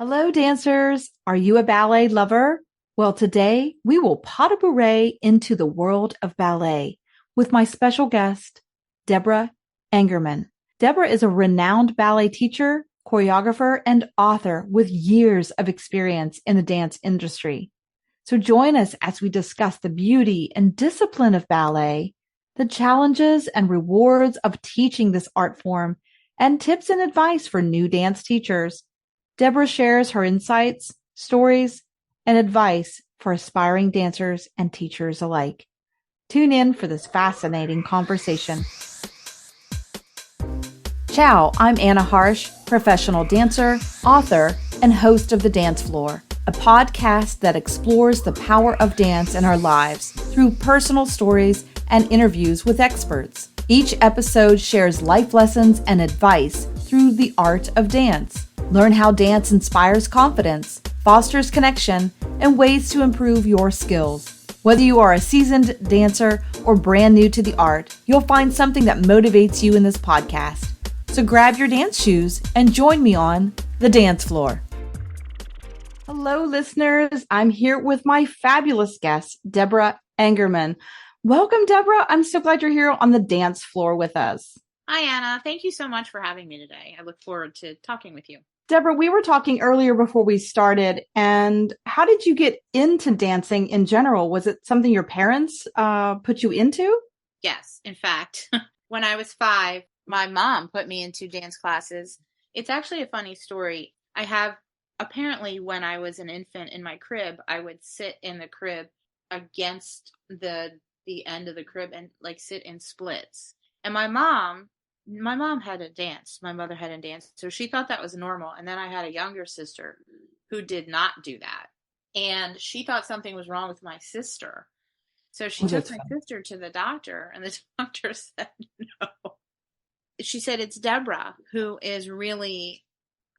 Hello, dancers. Are you a ballet lover? Well, today we will pas de bourrée into the world of ballet with my special guest, Debora Engerman. Deborah is a renowned ballet teacher, choreographer, and author with years of experience in the dance industry. So join us as we discuss the beauty and discipline of ballet, the challenges and rewards of teaching this art form, and tips and advice for new dance teachers. Deborah shares her insights, stories, and advice for aspiring dancers and teachers alike. Tune in for this fascinating conversation. Ciao, I'm Anna Harsh, professional dancer, author, and host of The Dance Floor, a podcast that explores the power of dance in our lives through personal stories and interviews with experts. Each episode shares life lessons and advice through the art of dance. Learn how dance inspires confidence, fosters connection, and ways to improve your skills. Whether you are a seasoned dancer or brand new to the art, you'll find something that motivates you in this podcast. So grab your dance shoes and join me on The Dance Floor. Hello, listeners. I'm here with my fabulous guest, Debora Engerman. Welcome, Deborah. I'm so glad you're here on The Dance Floor with us. Hi, Anna. Thank you so much for having me today. I look forward to talking with you. Deborah, we were talking earlier before we started, and how did you get into dancing in general? Was it something your parents put you into? Yes. In fact, when I was 5, my mom put me into dance classes. It's actually a funny story. Apparently, when I was an infant in my crib, I would sit in the crib against the end of the crib and sit in splits. And my mom hadn't danced. My mother hadn't danced. So she thought that was normal. And then I had a younger sister who did not do that. And she thought something was wrong with my sister. So she took my sister to the doctor, and the doctor said no. She said, it's Deborah, who is really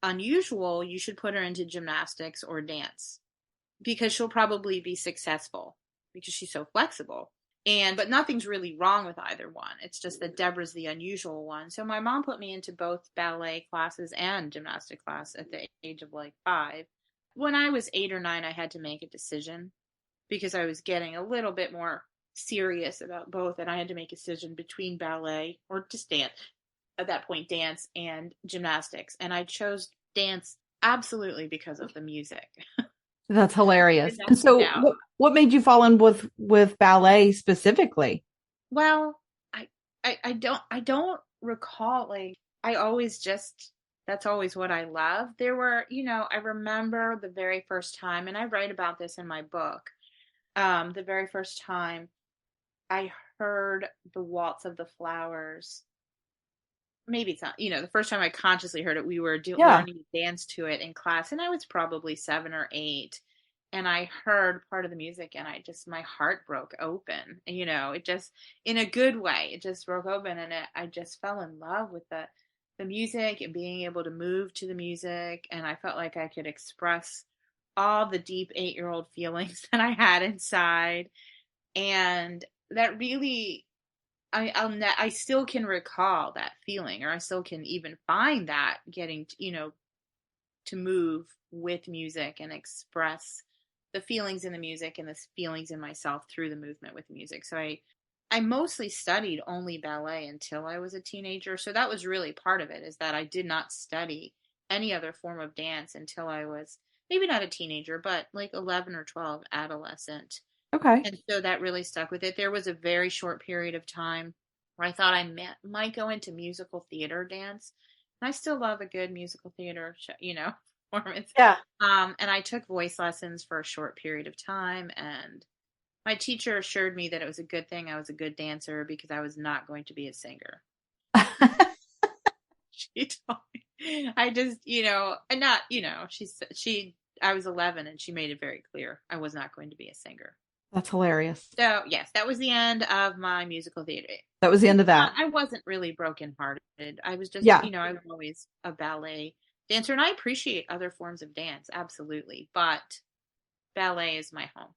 unusual. You should put her into gymnastics or dance because she'll probably be successful because she's so flexible. But nothing's really wrong with either one. It's just that Deborah's the unusual one. So my mom put me into both ballet classes and gymnastic class at the age of 5. When I was 8 or 9, I had to make a decision because I was getting a little bit more serious about both. And I had to make a decision between ballet or just dance, at that point, dance and gymnastics. And I chose dance absolutely because of the music. That's hilarious. And so what made you fall in with ballet specifically? Well, I don't recall, I always that's always what I love. There were, I remember the very first time, and I write about this in my book, the very first time I heard the Waltz of the Flowers. Maybe it's not, the first time I consciously heard it, we were learning to dance to it in class, and I was probably 7 or 8, and I heard part of the music, and my heart broke open, it just, in a good way, it just broke open, and I just fell in love with the music and being able to move to the music, and I felt like I could express all the deep 8-year-old feelings that I had inside, and that really... I still can recall that feeling, or I still can even find that getting, to move with music and express the feelings in the music and the feelings in myself through the movement with music. So I mostly studied only ballet until I was a teenager. So that was really part of it, is that I did not study any other form of dance until I was maybe not a teenager, but 11 or 12, adolescent. Okay. And so that really stuck with it. There was a very short period of time where I thought I might go into musical theater dance. And I still love a good musical theater, performance. Yeah. And I took voice lessons for a short period of time. And my teacher assured me that it was a good thing I was a good dancer because I was not going to be a singer. She told me. I just, and not, I was 11 and she made it very clear I was not going to be a singer. That's hilarious. So, yes, that was the end of my musical theater. That was the end of that. I wasn't really brokenhearted. I was just, I was always a ballet dancer, and I appreciate other forms of dance, absolutely. But ballet is my home.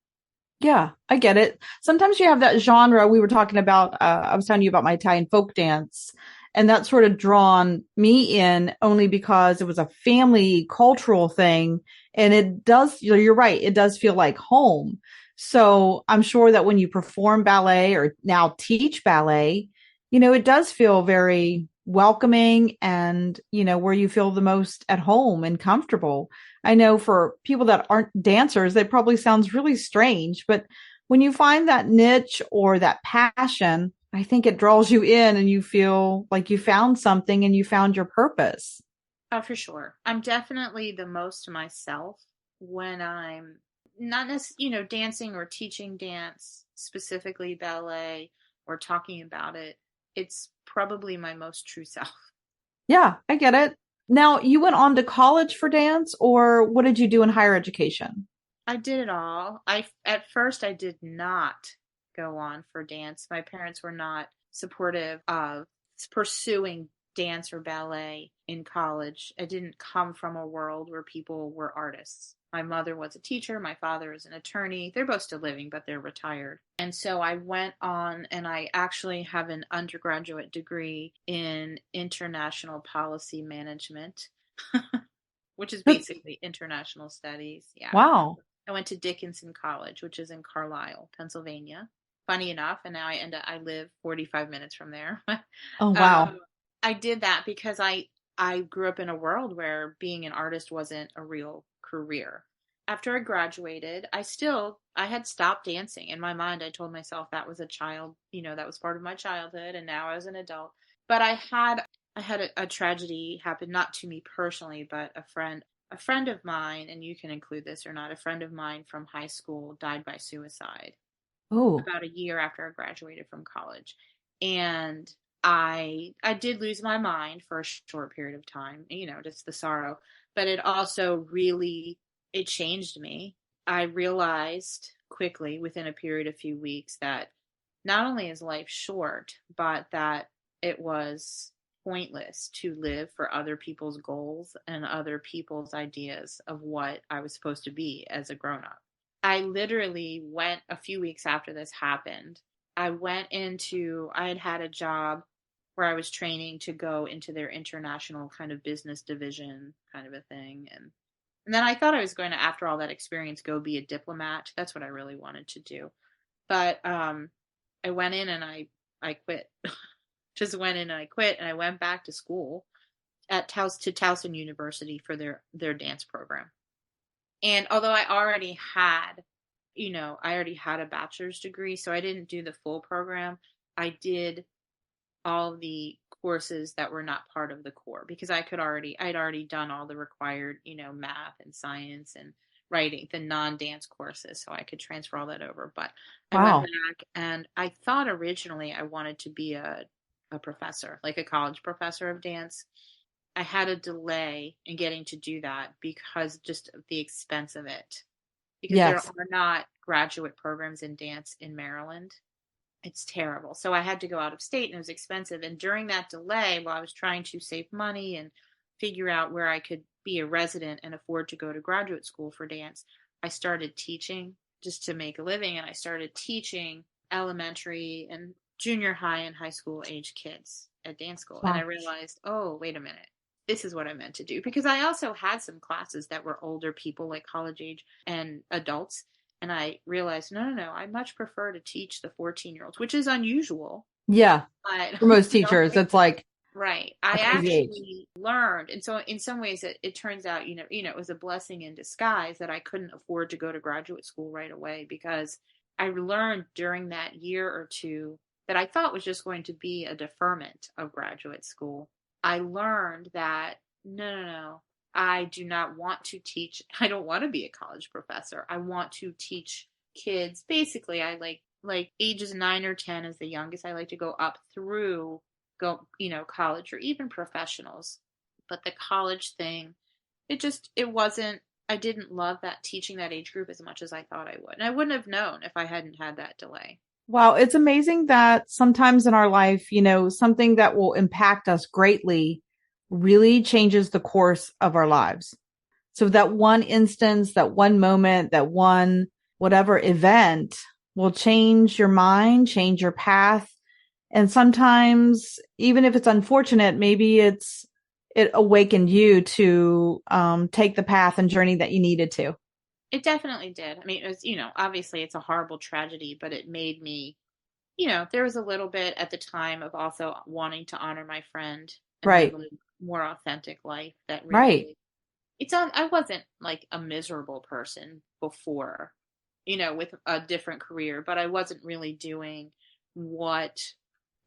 Yeah, I get it. Sometimes you have that genre we were talking about. I was telling you about my Italian folk dance. And that sort of drawn me in only because it was a family cultural thing. And it does, you're right, it does feel like home. So I'm sure that when you perform ballet or now teach ballet, it does feel very welcoming and, where you feel the most at home and comfortable. I know for people that aren't dancers, that probably sounds really strange, but when you find that niche or that passion, I think it draws you in and you feel like you found something and you found your purpose. Oh, for sure. I'm definitely the most myself when I'm not necessarily, dancing or teaching dance, specifically ballet, or talking about it. It's probably my most true self. Yeah, I get it. Now, you went on to college for dance, or what did you do in higher education? I did it all. At first I did not go on for dance. My parents were not supportive of pursuing dance or ballet in college. I didn't come from a world where people were artists. My mother was a teacher. My father is an attorney. They're both still living, but they're retired. And so I went on and I actually have an undergraduate degree in international policy management, which is basically international studies. Yeah. Wow. I went to Dickinson College, which is in Carlisle, Pennsylvania. Funny enough, and now I live 45 minutes from there. Oh, wow. I did that because I grew up in a world where being an artist wasn't a real career. After I graduated, I had stopped dancing. In my mind, I told myself that was that was part of my childhood, and now I was an adult. But I had a tragedy happen, not to me personally, but a friend of mine, and you can include this or not, a friend of mine from high school died by suicide. Oh, About a year after I graduated from college. And I did lose my mind for a short period of time, just the sorrow, but it also it changed me. I realized quickly within a period of few weeks that not only is life short, but that it was pointless to live for other people's goals and other people's ideas of what I was supposed to be as a grown-up. I literally went a few weeks after this happened. I had a job where I was training to go into their international kind of business division kind of a thing. And then I thought I was going to, after all that experience, go be a diplomat. That's what I really wanted to do. But I went in and I quit. Just went in and I quit, and I went back to school to Towson University for their dance program. And although I already had a bachelor's degree, so I didn't do the full program. I did all the courses that were not part of the core because I'd already done all the required, math and science and writing, the non-dance courses, so I could transfer all that over. But I wow. went back, and I thought originally I wanted to be a professor, like a college professor of dance. I had a delay in getting to do that because just of the expense of it. Because Yes. there are not graduate programs in dance in Maryland. It's terrible. So I had to go out of state, and it was expensive. And during that delay, while I was trying to save money and figure out where I could be a resident and afford to go to graduate school for dance, I started teaching just to make a living. And I started teaching elementary and junior high and high school age kids at dance school. Wow. And I realized, oh, wait a minute. This is what I meant to do. Because I also had some classes that were older people, like college age and adults. And I realized, no, I much prefer to teach the 14-year-olds, which is unusual. Yeah. But For most teachers, it's like, right. I actually learned. And so in some ways it turns out, it was a blessing in disguise that I couldn't afford to go to graduate school right away, because I learned during that year or two that I thought was just going to be a deferment of graduate school. I learned that no, I do not want to teach. I don't want to be a college professor. I want to teach kids. Basically, I like ages 9 or 10 is the youngest. I like to go up through college or even professionals. But the college thing, it wasn't, I didn't love that teaching that age group as much as I thought I would. And I wouldn't have known if I hadn't had that delay. wow. It's amazing that sometimes in our life, something that will impact us greatly really changes the course of our lives. So that one instance, that one moment, that one whatever event will change your mind, change your path. And sometimes, even if it's unfortunate, maybe it awakened you to take the path and journey that you needed to. It definitely did. I mean, it was, obviously it's a horrible tragedy, but it made me, there was a little bit at the time of also wanting to honor my friend and Right. live a more authentic life that Right. really, I wasn't like a miserable person before, with a different career, but I wasn't really doing what,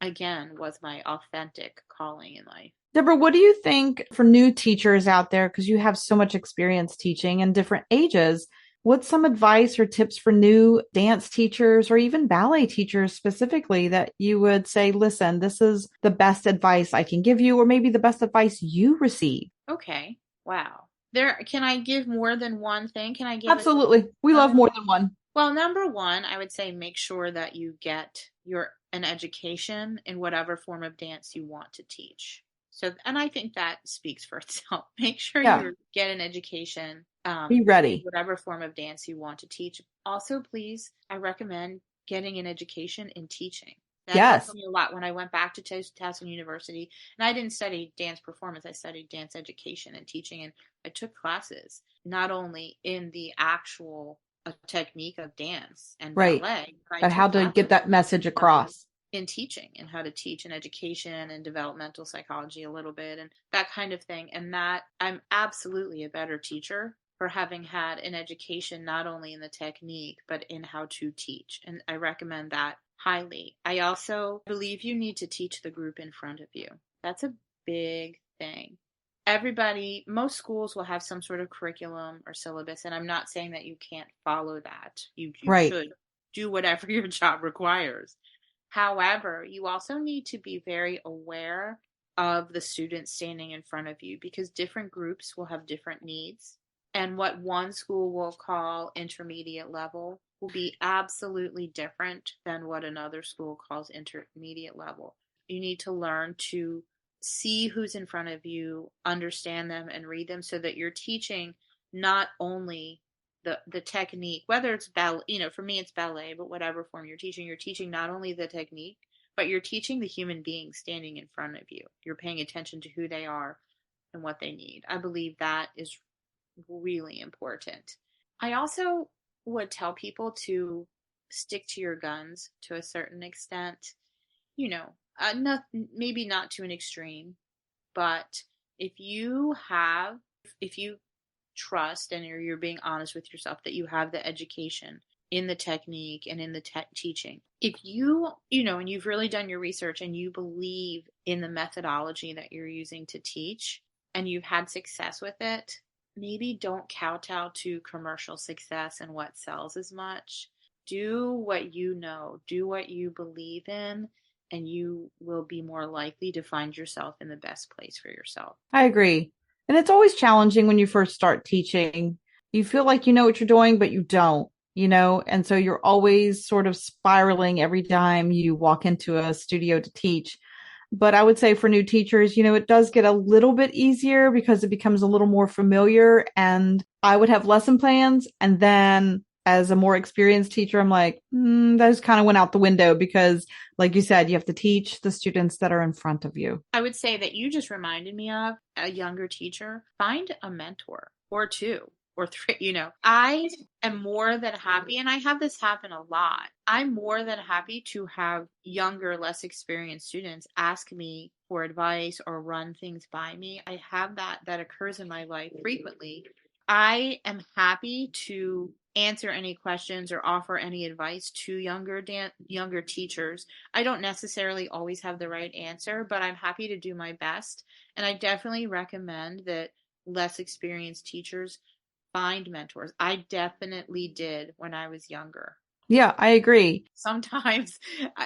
again, was my authentic calling in life. Deborah, what do you think for new teachers out there? Because you have so much experience teaching in different ages. What's some advice or tips for new dance teachers or even ballet teachers specifically that you would say, listen, this is the best advice I can give you, or maybe the best advice you receive? Okay. Wow. Can I give more than one thing? Can I give Absolutely. We love more than one. Well, number one, I would say make sure that you get an education in whatever form of dance you want to teach. So, and I think that speaks for itself. Make sure you get an education. Be ready. Whatever form of dance you want to teach. Also, please, I recommend getting an education in teaching. That helped me a lot when I went back to Towson University. And I didn't study dance performance. I studied dance education and teaching. And I took classes not only in the actual technique of dance and ballet, but how to get that message across. In teaching and how to teach in education and developmental psychology a little bit and that kind of thing. And that I'm absolutely a better teacher for having had an education not only in the technique, but in how to teach. And I recommend that highly. I also believe you need to teach the group in front of you. That's a big thing. Most schools will have some sort of curriculum or syllabus, and I'm not saying that you can't follow that. You should do whatever your job requires. However, you also need to be very aware of the students standing in front of you because different groups will have different needs. And what one school will call intermediate level will be absolutely different than what another school calls intermediate level. You need to learn to see who's in front of you, understand them, and read them so that you're teaching not only the technique, whether it's ballet, for me it's ballet, but whatever form you're teaching not only the technique, but you're teaching the human being standing in front of you. You're paying attention to who they are and what they need. I believe that is really important. I also would tell people to stick to your guns to a certain extent, maybe not to an extreme, but if you trust and you're being honest with yourself that you have the education in the technique and in the teaching. If you, and you've really done your research and you believe in the methodology that you're using to teach and you've had success with it, maybe don't kowtow to commercial success and what sells as much. Do what you know, do what you believe in, and you will be more likely to find yourself in the best place for yourself. I agree. And it's always challenging when you first start teaching. You feel like you know what you're doing, but you don't, and so you're always sort of spiraling every time you walk into a studio to teach. But I would say for new teachers, it does get a little bit easier because it becomes a little more familiar. And I would have lesson plans. And then as a more experienced teacher, I'm like, those kind of went out the window because, like you said, you have to teach the students that are in front of you. I would say that you just reminded me of a younger teacher. Find a mentor or two or three. I am more than happy, and I have this happen a lot. I'm more than happy to have younger, less experienced students ask me for advice or run things by me. I have that occurs in my life frequently. I am happy to answer any questions or offer any advice to younger teachers. I don't necessarily always have the right answer, but I'm happy to do my best. And I definitely recommend that less experienced teachers find mentors. I definitely did when I was younger. Yeah, I agree. Sometimes,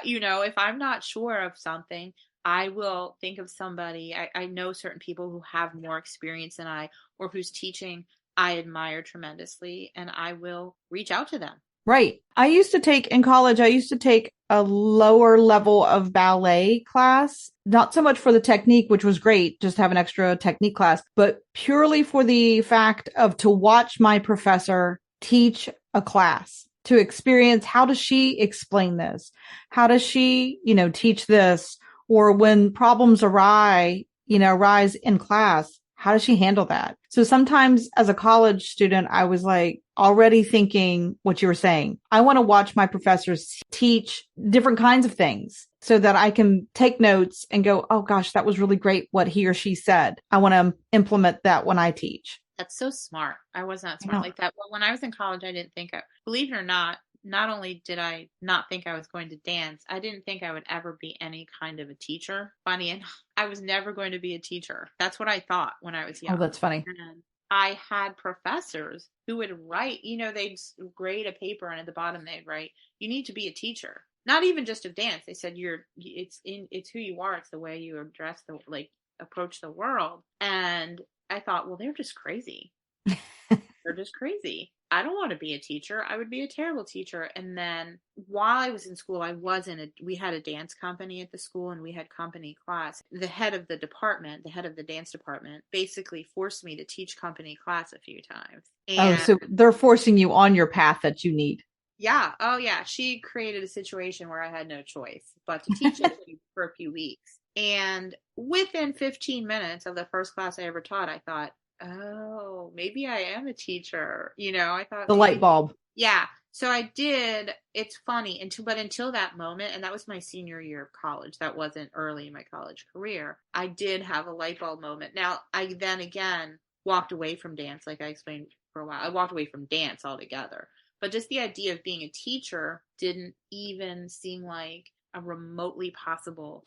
if I'm not sure of something, I will think of somebody. I know certain people who have more experience than I, or whose teaching I admire tremendously, and I will reach out to them. Right. In college, I used to take a lower level of ballet class, not so much for the technique, which was great, just have an extra technique class, but purely for the fact of to watch my professor teach a class. to experience, how does she explain this? How does she, teach this? Or when problems arise in class, how does she handle that? So sometimes as a college student, I was like already thinking what you were saying. I want to watch my professors teach different kinds of things so that I can take notes and go, oh gosh, that was really great what he or she said. I want to implement that when I teach. That's so smart. I was not smart like that. Well, when I was in college, I didn't think, believe it or not only did I not think I was going to dance, I didn't think I would ever be any kind of a teacher. Funny enough, I was never going to be a teacher. That's what I thought when I was young. Oh, that's funny. And I had professors who would write, they'd grade a paper and at the bottom they'd write, you need to be a teacher. Not even just of dance. They said it's who you are. It's the way you approach the world. And I thought, well, they're just crazy. They're just crazy. I don't want to be a teacher. I would be a terrible teacher. And then while I was in school, we had a dance company at the school and we had company class. The head of the dance department basically forced me to teach company class a few times. And so they're forcing you on your path that you need. Yeah. Oh yeah. She created a situation where I had no choice but to teach it for a few weeks. And within 15 minutes of the first class I ever taught, I thought, oh, maybe I am a teacher. I thought the light bulb. Yeah. So I did. It's funny until that moment, and that was my senior year of college. That wasn't early in my college career. I did have a light bulb moment. Now, I then again walked away from dance, like I explained for a while. I walked away from dance altogether. But just the idea of being a teacher didn't even seem like a remotely possible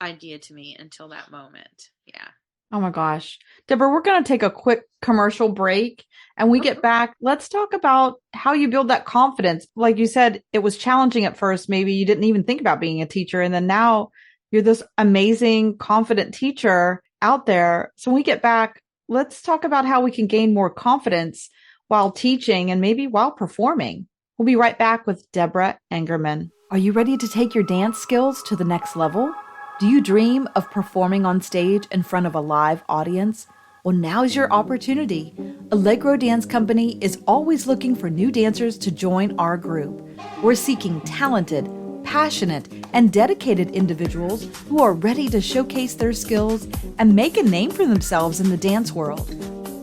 idea to me until that moment. Yeah. Oh my gosh. Deborah, we're going to take a quick commercial break and we get back. Let's talk about how you build that confidence. Like you said, it was challenging at first. Maybe you didn't even think about being a teacher. And then now you're this amazing, confident teacher out there. So when we get back, let's talk about how we can gain more confidence while teaching and maybe while performing. We'll be right back with Deborah Engerman. Are you ready to take your dance skills to the next level? Do you dream of performing on stage in front of a live audience? Well, now's your opportunity. Allegro Dance Company is always looking for new dancers to join our group. We're seeking talented, passionate, and dedicated individuals who are ready to showcase their skills and make a name for themselves in the dance world.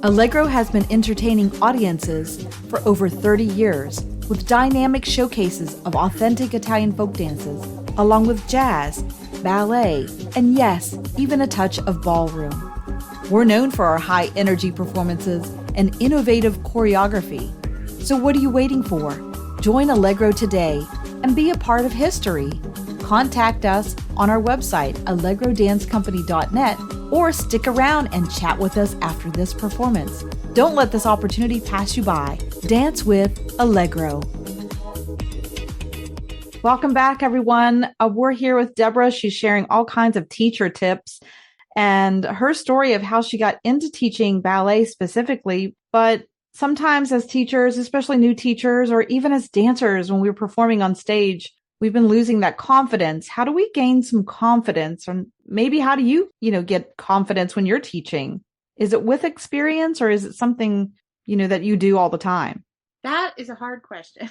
Allegro has been entertaining audiences for over 30 years with dynamic showcases of authentic Italian folk dances, along with jazz, ballet, and yes, even a touch of ballroom. We're known for our high energy performances and innovative choreography. So what are you waiting for? Join Allegro today and be a part of history. Contact us on our website, allegrodancecompany.net, or stick around and chat with us after this performance. Don't let this opportunity pass you by. Dance with Allegro. Welcome back, everyone. We're here with Deborah. She's sharing all kinds of teacher tips and her story of how she got into teaching ballet specifically. But sometimes as teachers, especially new teachers, or even as dancers, when we're performing on stage, we've been losing that confidence. How do we gain some confidence? Or maybe how do you, get confidence when you're teaching? Is it with experience or is it something, that you do all the time? That is a hard question.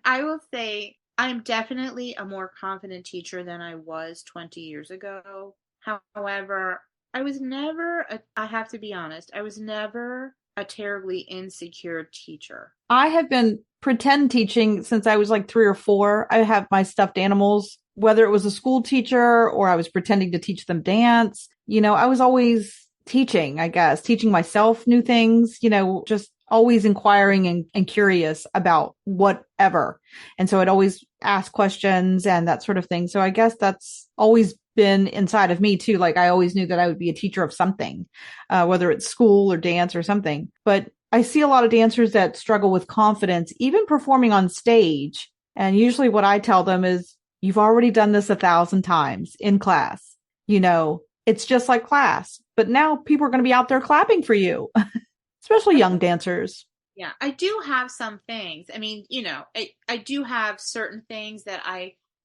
I will say I'm definitely a more confident teacher than I was 20 years ago. However, I was never, I have to be honest, I was never a terribly insecure teacher. I have been pretend teaching since I was like 3 or 4. I have my stuffed animals, whether it was a school teacher or I was pretending to teach them dance. I was always teaching, I guess, teaching myself new things, just always inquiring and curious about whatever. And so I'd always ask questions and that sort of thing. So I guess that's always been inside of me too. Like I always knew that I would be a teacher of something, whether it's school or dance or something. But I see a lot of dancers that struggle with confidence, even performing on stage. And usually what I tell them is, you've already done this 1,000 times in class. It's just like class, but now people are going to be out there clapping for you. Especially young dancers. Yeah, I do have some things. I mean, I do have certain things that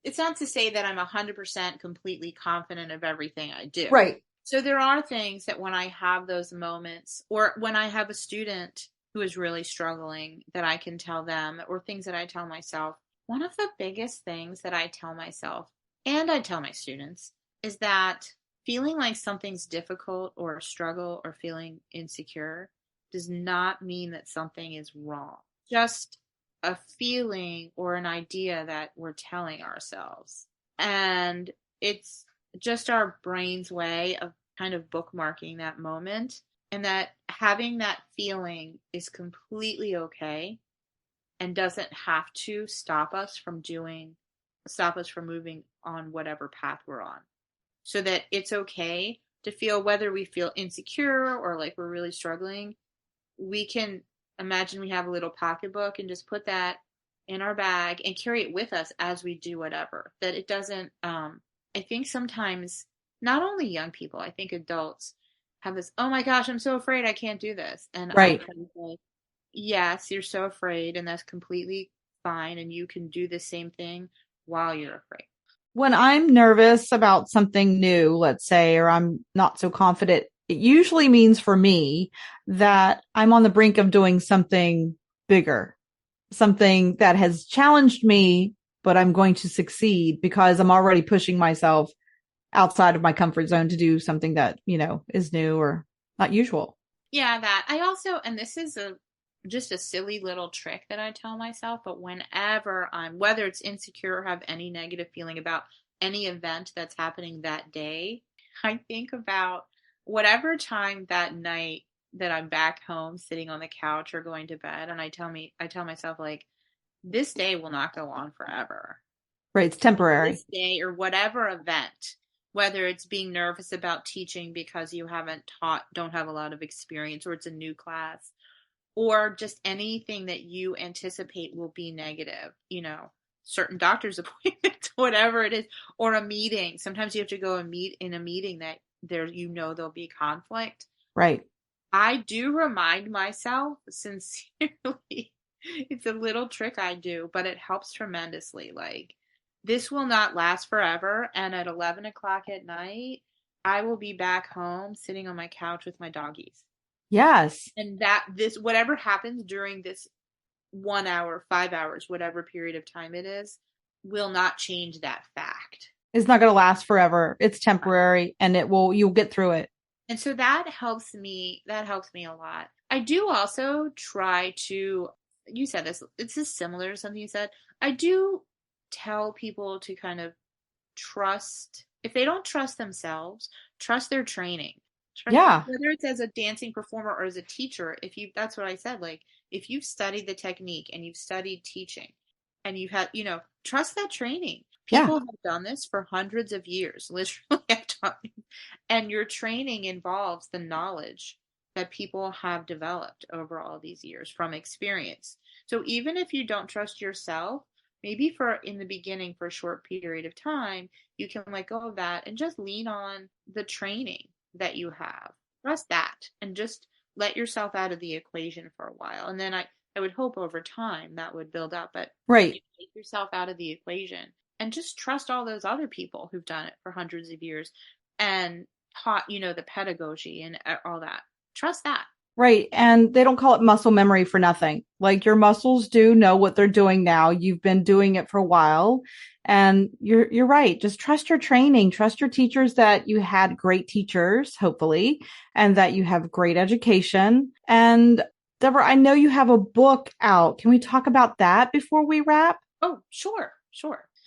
it's not to say that I'm 100% completely confident of everything I do. Right. So there are things that when I have those moments or when I have a student who is really struggling that I can tell them, or things that I tell myself. One of the biggest things that I tell myself and I tell my students is that feeling like something's difficult or a struggle or feeling insecure does not mean that something is wrong. Just a feeling or an idea that we're telling ourselves. And it's just our brain's way of kind of bookmarking that moment, and that having that feeling is completely okay and doesn't have to stop us from moving on whatever path we're on. So that it's okay to feel, whether we feel insecure or like we're really struggling. We can imagine we have a little pocketbook and just put that in our bag and carry it with us as we do whatever. That it doesn't, I think sometimes not only young people, I think adults have this, oh my gosh, I'm so afraid I can't do this. And Right. I try to say, yes, you're so afraid, and that's completely fine. And you can do the same thing while you're afraid. When I'm nervous about something new, let's say, or I'm not so confident, it usually means for me that I'm on the brink of doing something bigger, something that has challenged me, but I'm going to succeed because I'm already pushing myself outside of my comfort zone to do something that, is new or not usual. Yeah, that. I also, and this is just a silly little trick that I tell myself, but whenever whether it's insecure or have any negative feeling about any event that's happening that day, I think about whatever time that night that I'm back home sitting on the couch or going to bed, and I tell myself, like, this day will not go on forever. Right. It's temporary. This day or whatever event, whether it's being nervous about teaching because you don't have a lot of experience, or it's a new class, or just anything that you anticipate will be negative, certain doctor's appointments, whatever it is, or a meeting. Sometimes you have to go and meet in a meeting that there'll be conflict. Right. I do remind myself sincerely, it's a little trick I do, but it helps tremendously. Like, this will not last forever. And at 11 o'clock at night, I will be back home sitting on my couch with my doggies. Yes. And whatever happens during this 1 hour, 5 hours, whatever period of time it is, will not change that fact. It's not going to last forever. It's temporary, and you'll get through it. And so that helps me a lot. I do also try to, you said this, it's just similar to something you said. I do tell people to kind of trust, if they don't trust themselves, trust their training. Yeah. Whether it's as a dancing performer or as a teacher, that's what I said, like, if you've studied the technique and you've studied teaching and you've had, trust that training. People have done this for hundreds of years, literally have done it. And your training involves the knowledge that people have developed over all these years from experience. So even if you don't trust yourself, maybe in the beginning, for a short period of time, you can let go of that and just lean on the training that you have. Trust that and just let yourself out of the equation for a while. And then I would hope over time that would build up. But right, you take yourself out of the equation and just trust all those other people who've done it for hundreds of years and taught, the pedagogy and all that. Trust that. Right. And they don't call it muscle memory for nothing. Like, your muscles do know what they're doing now. You've been doing it for a while, and you're right. Just trust your training, trust your teachers, that you had great teachers, hopefully, and that you have great education. And Deborah, I know you have a book out. Can we talk about that before we wrap? Oh, sure.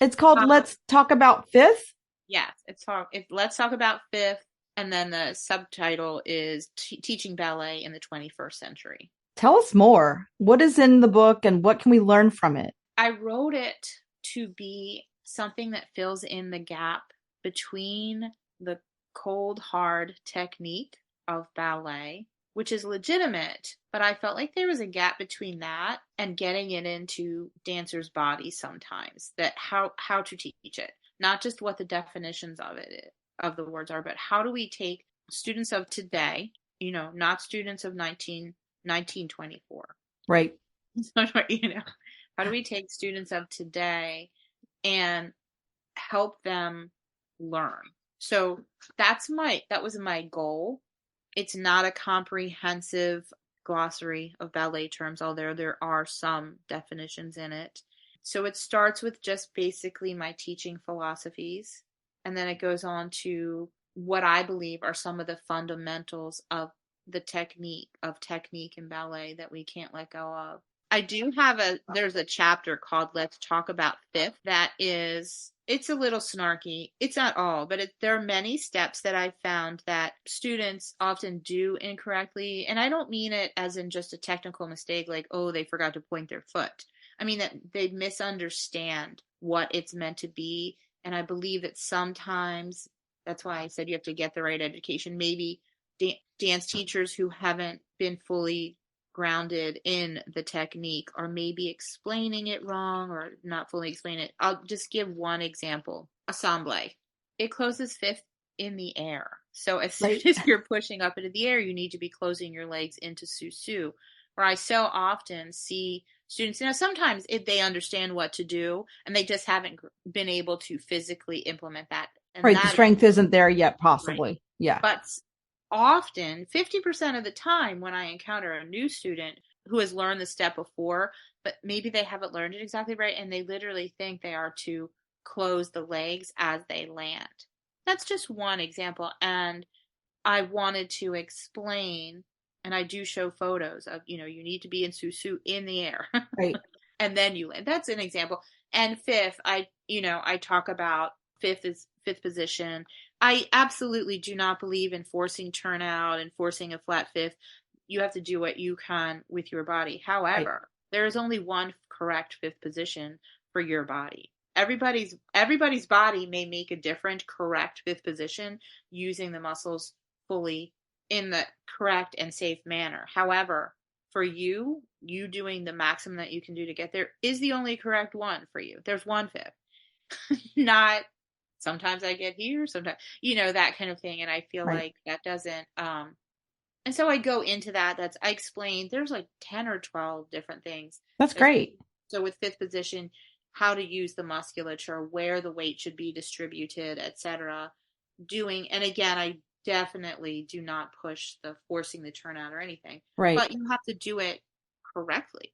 It's called Let's Talk About Fifth. Yes, Let's Talk About Fifth. And then the subtitle is Teaching Ballet in the 21st Century. Tell us more. What is in the book and what can we learn from it? I wrote it to be something that fills in the gap between the cold, hard technique of ballet, which is legitimate, but I felt like there was a gap between that and getting it into dancers' bodies sometimes, that how to teach it, not just what the definitions of the words are, but how do we take students of today, not students of 1924. Right. How do we take students of today and help them learn? So that was my goal. It's not a comprehensive glossary of ballet terms, although there are some definitions in it. So it starts with just basically my teaching philosophies, and then it goes on to what I believe are some of the fundamentals of the technique in ballet that we can't let go of. I do have there's a chapter called Let's Talk About Fifth that is, it's a little snarky. It's not all, but there are many steps that I've found that students often do incorrectly. And I don't mean it as in just a technical mistake, like, oh, they forgot to point their foot. I mean that they misunderstand what it's meant to be. And I believe that sometimes, that's why I said you have to get the right education. Maybe dance teachers who haven't been fully grounded in the technique are maybe explaining it wrong or not fully explaining it. I'll just give one example. Ensemble. It closes fifth in the air. So as soon as you're pushing up into the air, you need to be closing your legs into sous-sus. Where I so often see students, sometimes they understand what to do and they just haven't been able to physically implement that. And right. The strength isn't there yet, possibly. Right. Yeah. But often, 50% of the time when I encounter a new student who has learned the step before, but maybe they haven't learned it exactly right, and they literally think they are to close the legs as they land. That's just one example, and I wanted to explain, and I do show photos of, you need to be in sous-sus in the air. Right. And then you land. That's an example. And fifth, I talk about fifth position. I absolutely do not believe in forcing turnout and forcing a flat fifth. You have to do what you can with your body. However, there is only one correct fifth position for your body. Everybody's body may make a different correct fifth position using the muscles fully in the correct and safe manner. However, for you doing the maximum that you can do to get there is the only correct one for you. There's one fifth. Not sometimes I get here, sometimes, that kind of thing. And I feel like that doesn't, and so I go into that. I explained there's like 10 or 12 different things. That's great. So with fifth position, how to use the musculature, where the weight should be distributed, etc. And again, I definitely do not push the forcing the turnout or anything. Right. But you have to do it correctly.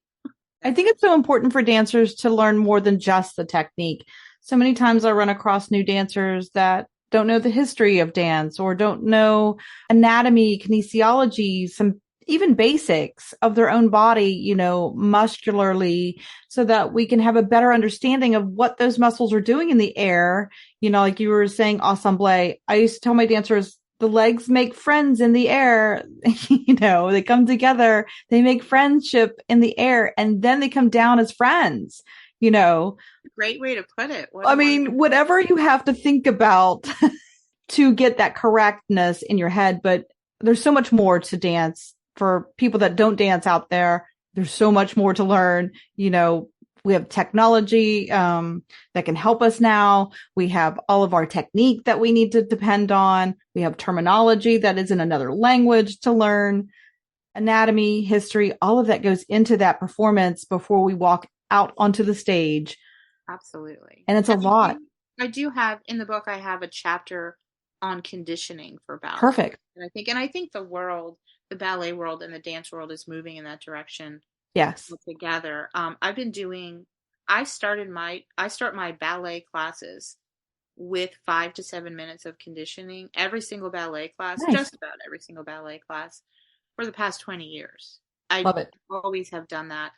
I think it's so important for dancers to learn more than just the technique. So many times I run across new dancers that don't know the history of dance or don't know anatomy, kinesiology, some even basics of their own body, muscularly, so that we can have a better understanding of what those muscles are doing in the air. Like you were saying, ensemble. I used to tell my dancers, the legs make friends in the air. They come together, they make friendship in the air, and then they come down as friends. Great way to put it. Whatever you have to think about to get that correctness in your head, but there's so much more to dance for people that don't dance out there. There's so much more to learn. We have technology that can help us now. We have all of our technique that we need to depend on. We have terminology that is in another language to learn. Anatomy, history, all of that goes into that performance before we walk out onto the stage. Absolutely. And it's a lot. I do have, in the book, I have a chapter on conditioning for ballet. Perfect. And I think the ballet world and the dance world is moving in that direction. Yes. Together. I start my ballet classes with 5 to 7 minutes of conditioning. Every single ballet class, nice. Just about every single ballet class for the past 20 years. Love it. Always have done that.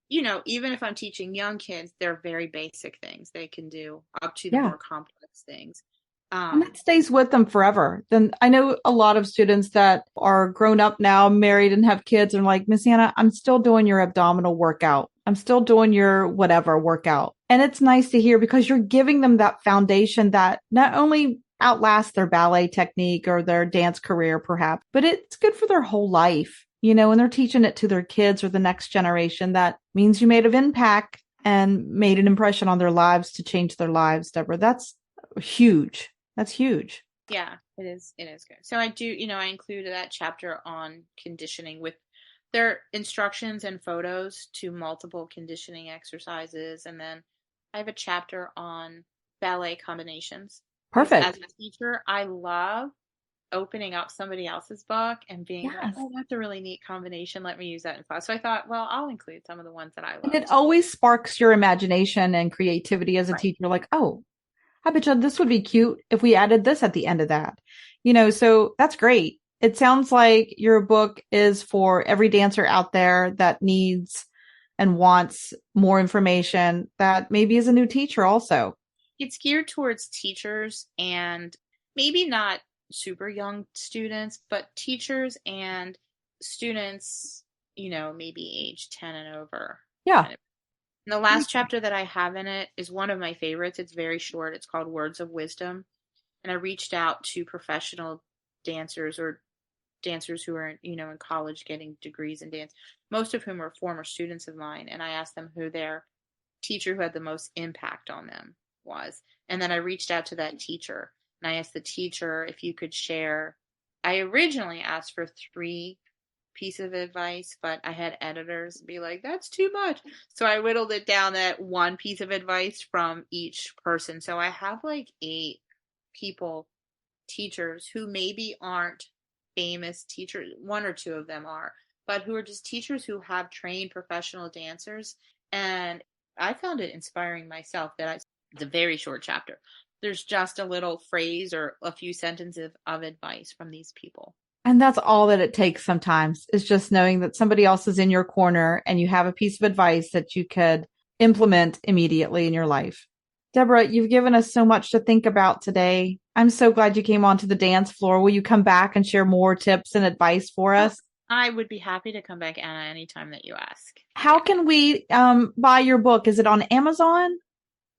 Even if I'm teaching young kids, they're very basic things they can do up to the more complex things. And that stays with them forever. Then I know a lot of students that are grown up now, married and have kids and like, Miss Anna, I'm still doing your abdominal workout. I'm still doing your whatever workout. And it's nice to hear because you're giving them that foundation that not only outlasts their ballet technique or their dance career, perhaps, but it's good for their whole life. And they're teaching it to their kids or the next generation. That means you made an impact and made an impression on their lives to change their lives, Deborah. That's huge. That's huge. Yeah, it is. It is good. So I do, I included that chapter on conditioning with their instructions and photos to multiple conditioning exercises. And then I have a chapter on ballet combinations. Perfect. As a teacher, I love opening up somebody else's book and being like, Yes. oh, that's a really neat combination. Let me use that in class. So I thought, well, I'll include some of the ones that I And love. it always sparks your imagination and creativity as a Right. teacher. Like, oh, I bet you this would be cute if we added this at the end of that. So that's great. It sounds like your book is for every dancer out there that needs and wants more information, that maybe is a new teacher also. It's geared towards teachers and maybe not super young students, but teachers and students, maybe age 10 and over. Yeah. And the last chapter that I have in it is one of my favorites. It's very short. It's called Words of Wisdom. And I reached out to professional dancers or dancers who are, in college getting degrees in dance, most of whom are former students of mine. And I asked them who their teacher who had the most impact on them was. And then I reached out to that teacher and I asked the teacher if you could share. I originally asked for 3 pieces of advice, but I had editors be like, that's too much. So I whittled it down at 1 piece of advice from each person. So I have like 8 people, teachers who maybe aren't famous teachers. 1 or 2 of them are, but who are just teachers who have trained professional dancers. And I found it inspiring myself that it's a very short chapter. There's just a little phrase or a few sentences of advice from these people. And that's all that it takes sometimes, is just knowing that somebody else is in your corner and you have a piece of advice that you could implement immediately in your life. Deborah, you've given us so much to think about today. I'm so glad you came onto the dance floor. Will you come back and share more tips and advice for us? I would be happy to come back, Anna, anytime that you ask. How can we buy your book? Is it on Amazon?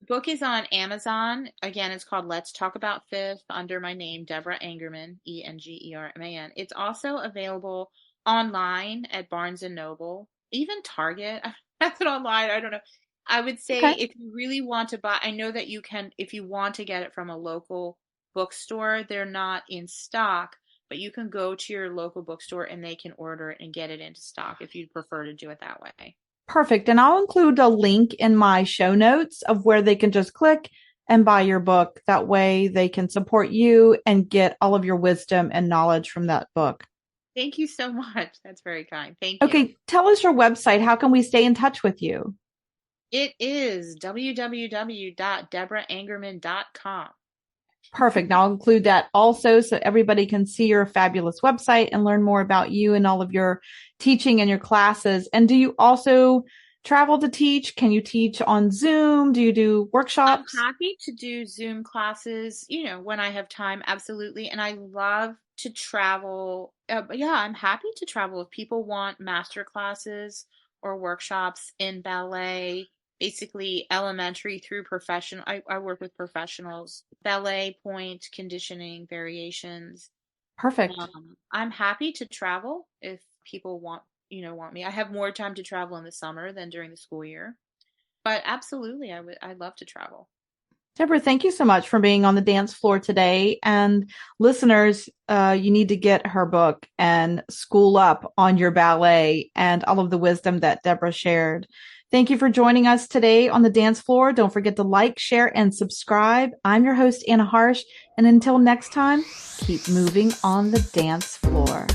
The book is on Amazon. Again, it's called Let's Talk About Fifth under my name, Deborah Engerman, Engerman. It's also available online at Barnes & Noble, even Target. That's it online. I don't know. I would say if you really want to buy, I know that you can, if you want to get it from a local bookstore, they're not in stock, but you can go to your local bookstore and they can order it and get it into stock if you'd prefer to do it that way. Perfect. And I'll include a link in my show notes of where they can just click and buy your book. That way they can support you and get all of your wisdom and knowledge from that book. Thank you so much. That's very kind. Thank you. Okay. Tell us your website. How can we stay in touch with you? It is www.deborahengerman.com. Perfect. Now I'll include that also so everybody can see your fabulous website and learn more about you and all of your teaching and your classes. And do you also travel to teach? Can you teach on Zoom? Do you do workshops? I'm happy to do Zoom classes, when I have time. Absolutely. And I love to travel. I'm happy to travel if people want master classes or workshops in ballet. Basically elementary through professional. I work with professionals, ballet, point, conditioning, variations. Perfect. I'm happy to travel if people want me. I have more time to travel in the summer than during the school year, but absolutely, I'd love to travel. Deborah, thank you so much for being on the dance floor today. And listeners, you need to get her book and school up on your ballet and all of the wisdom that Deborah shared. Thank you for joining us today on the dance floor. Don't forget to like, share, and subscribe. I'm your host, Anna Harsh. And until next time, keep moving on the dance floor.